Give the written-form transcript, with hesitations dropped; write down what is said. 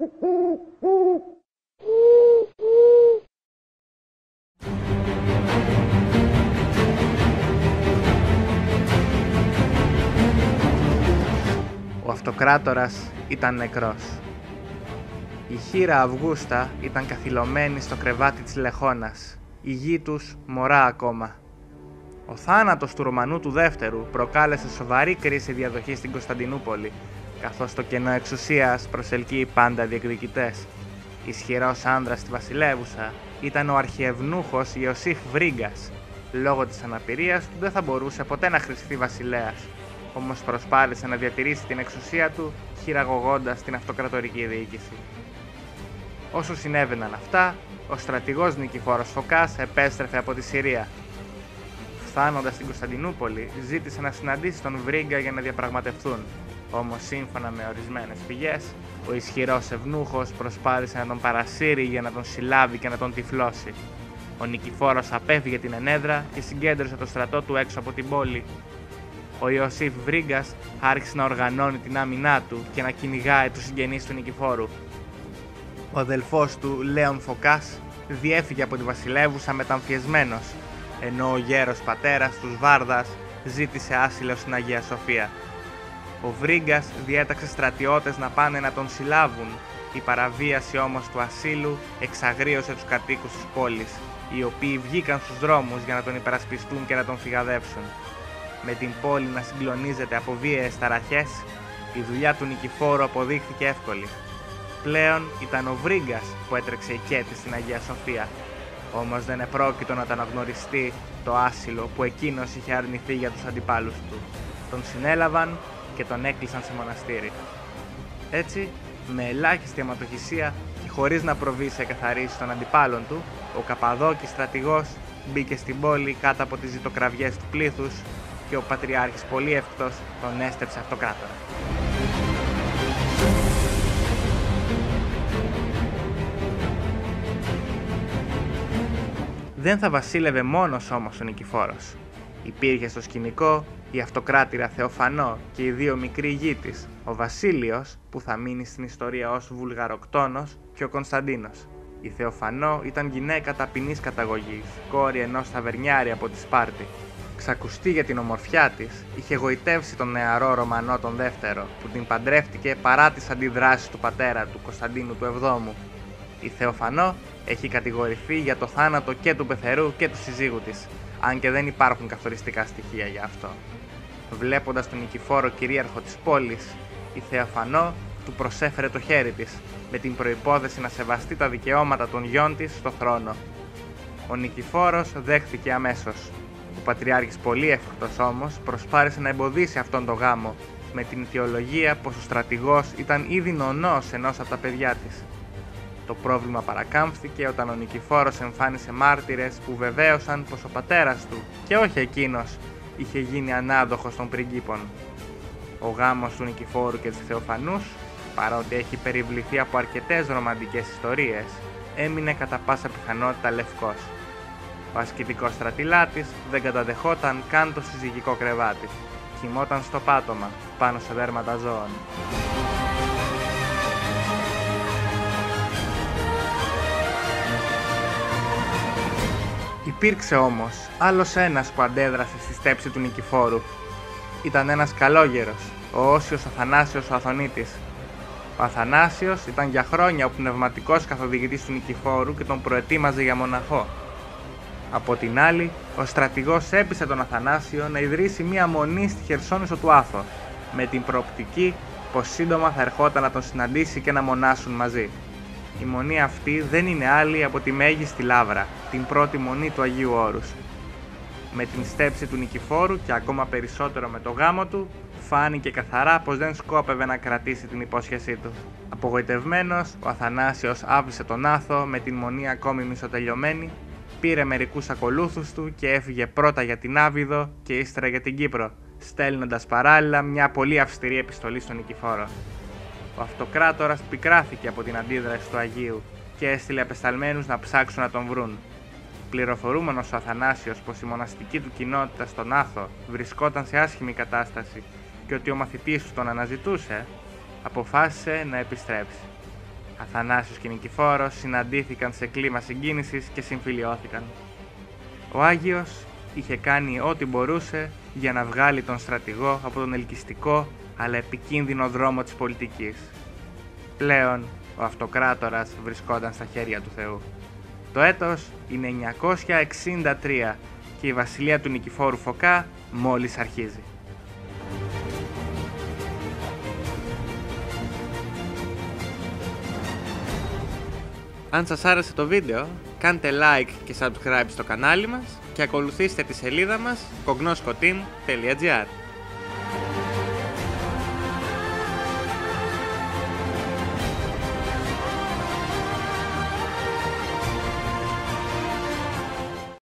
Ο αυτοκράτορας ήταν νεκρός. Η χήρα Αυγούστα ήταν καθυλωμένη στο κρεβάτι της Λεχώνας, η γη τους μωρά ακόμα. Ο θάνατος του Ρωμανού του δεύτερου προκάλεσε σοβαρή κρίση διαδοχής στην Κωνσταντινούπολη, καθώς το κενό εξουσίας προσελκύει πάντα διεκδικητές. Ισχυρός άνδρας στη βασιλεύουσα ήταν ο αρχιευνούχος Ιωσήφ Βρύγκας. Λόγω της αναπηρίας του δεν θα μπορούσε ποτέ να χρηστεί βασιλέας, όμως προσπάθησε να διατηρήσει την εξουσία του χειραγωγώντας την αυτοκρατορική διοίκηση. Όσο συνέβαιναν αυτά, ο στρατηγός Νικηφόρος Φωκάς επέστρεφε από τη Συρία. Φτάνοντας στην Κωνσταντινούπολη, ζήτησε να συναντήσει τον Βρύγκα για να διαπραγματευτούν. Όμως, σύμφωνα με ορισμένες πηγές, ο ισχυρός ευνούχος προσπάθησε να τον παρασύρει για να τον συλλάβει και να τον τυφλώσει. Ο Νικηφόρος απέφυγε την ενέδρα και συγκέντρωσε το στρατό του έξω από την πόλη. Ο Ιωσήφ Βρύγκας άρχισε να οργανώνει την άμυνά του και να κυνηγάει τους συγγενείς του Νικηφόρου. Ο αδελφός του, Λέων Φωκάς, διέφυγε από τη βασιλεύουσα μεταμφιεσμένος, ενώ ο γέρος πατέρας τους Βάρδας ζήτησε άσυλο στην Αγία Σοφία. Ο Βρύγκας διέταξε στρατιώτες να πάνε να τον συλλάβουν. Η παραβίαση όμως του ασύλου εξαγρίωσε τους κατοίκους της πόλης, οι οποίοι βγήκαν στους δρόμους για να τον υπερασπιστούν και να τον φυγαδεύσουν. Με την πόλη να συγκλονίζεται από βίαιες ταραχές, η δουλειά του Νικηφόρου αποδείχθηκε εύκολη. Πλέον ήταν ο Βρύγκας που έτρεξε οικέτη στην Αγία Σοφία. Όμως δεν επρόκειτο να τον αναγνωριστεί το άσυλο που εκείνος είχε αρνηθεί για τους αντιπάλους του. Τον συνέλαβαν και τον έκλεισαν σε μοναστήρι. Έτσι, με ελάχιστη αιματοχυσία και χωρίς να προβεί σε εκαθαρίσεις των αντιπάλων του, ο Καπαδόκης στρατηγός μπήκε στην πόλη κάτω από τις ζητοκραυγές του πλήθους και ο Πατριάρχης Πολύευκτος τον έστρεψε αυτοκράτορα. Δεν θα βασίλευε μόνος όμως ο Νικηφόρος. Υπήρχε στο σκηνικό η αυτοκράτηρα Θεοφανό και οι δύο μικροί γη της, ο Βασίλειος που θα μείνει στην ιστορία ως Βουλγαροκτόνος και ο Κωνσταντίνος. Η Θεοφανό ήταν γυναίκα ταπεινής καταγωγής, κόρη ενός ταβερνιάρη από τη Σπάρτη. Ξακουστή για την ομορφιά της, είχε γοητεύσει τον νεαρό Ρωμανό τον δεύτερο, που την παντρεύτηκε παρά τις αντιδράσεις του πατέρα του, Κωνσταντίνου του Εβδόμου. Η Θεοφανό έχει κατηγορηθεί για το θάνατο και του πεθερού και του συζύγου της, αν και δεν υπάρχουν καθοριστικά στοιχεία για αυτό. Βλέποντας τον Νικηφόρο κυρίαρχο της πόλης, η Θεοφανό του προσέφερε το χέρι της, με την προϋπόθεση να σεβαστεί τα δικαιώματα των γιών της στο θρόνο. Ο Νικηφόρος δέχθηκε αμέσως. Ο Πατριάρχης Πολύευκτος όμως προσπάθησε να εμποδίσει αυτόν τον γάμο, με την αιτιολογία πως ο στρατηγός ήταν ήδη νονός ενός από τα παιδιά της. Το πρόβλημα παρακάμφθηκε όταν ο Νικηφόρος εμφάνισε μάρτυρες που βεβαίωσαν πως ο πατέρας του, και όχι εκείνος, είχε γίνει ανάδοχος των πριγκίπων. Ο γάμος του Νικηφόρου και της Θεοφανούς, παρότι έχει περιβληθεί από αρκετές ρομαντικές ιστορίες, έμεινε κατά πάσα πιθανότητα λευκός. Ο ασκητικός στρατηλάτης δεν καταδεχόταν καν το συζυγικό κρεβάτι. Κοιμόταν στο πάτωμα, πάνω σε δέρματα ζώων. Υπήρξε όμως άλλος ένας που αντέδρασε στη στέψη του Νικηφόρου. Ήταν ένας καλόγερος, ο Όσιος Αθανάσιος ο Αθωνίτης. Ο Αθανάσιος ήταν για χρόνια ο πνευματικός καθοδηγητής του Νικηφόρου και τον προετοίμαζε για μοναχό. Από την άλλη, ο στρατηγός έπεισε τον Αθανάσιο να ιδρύσει μία μονή στη Χερσόνησο του Άθο, με την προοπτική πως σύντομα θα ερχόταν να τον συναντήσει και να μονάσουν μαζί. Η μονή αυτή δεν είναι άλλη από τη Μέγιστη Λαύρα, την πρώτη μονή του Αγίου Όρους. Με την στέψη του Νικηφόρου και ακόμα περισσότερο με το γάμο του, φάνηκε καθαρά πως δεν σκόπευε να κρατήσει την υπόσχεσή του. Απογοητευμένος, ο Αθανάσιος άφησε τον Άθο με την μονή ακόμη μισοτελειωμένη, πήρε μερικούς ακολούθους του και έφυγε πρώτα για την Άβυδο και ύστερα για την Κύπρο, στέλνοντας παράλληλα μια πολύ αυστηρή επιστολή στον Νικηφόρο. Ο αυτοκράτορας πικράθηκε από την αντίδραση του Αγίου και έστειλε απεσταλμένους να ψάξουν να τον βρουν. Πληροφορούμενος ο Αθανάσιος πως η μοναστική του κοινότητα στον Άθο βρισκόταν σε άσχημη κατάσταση και ότι ο μαθητής του τον αναζητούσε, αποφάσισε να επιστρέψει. Αθανάσιος και Νικηφόρος συναντήθηκαν σε κλίμα συγκίνησης και συμφιλιώθηκαν. Ο Άγιος είχε κάνει ό,τι μπορούσε για να βγάλει τον στρατηγό από τον ελκυστικό αλλά επικίνδυνο δρόμο της πολιτικής. Πλέον ο αυτοκράτορας βρισκόταν στα χέρια του Θεού. Το έτος είναι 963 και η βασιλεία του Νικηφόρου Φωκά μόλις αρχίζει. Αν σας άρεσε το βίντεο, κάντε like και subscribe στο κανάλι μας και ακολουθήστε τη σελίδα μας kognoskotim.gr.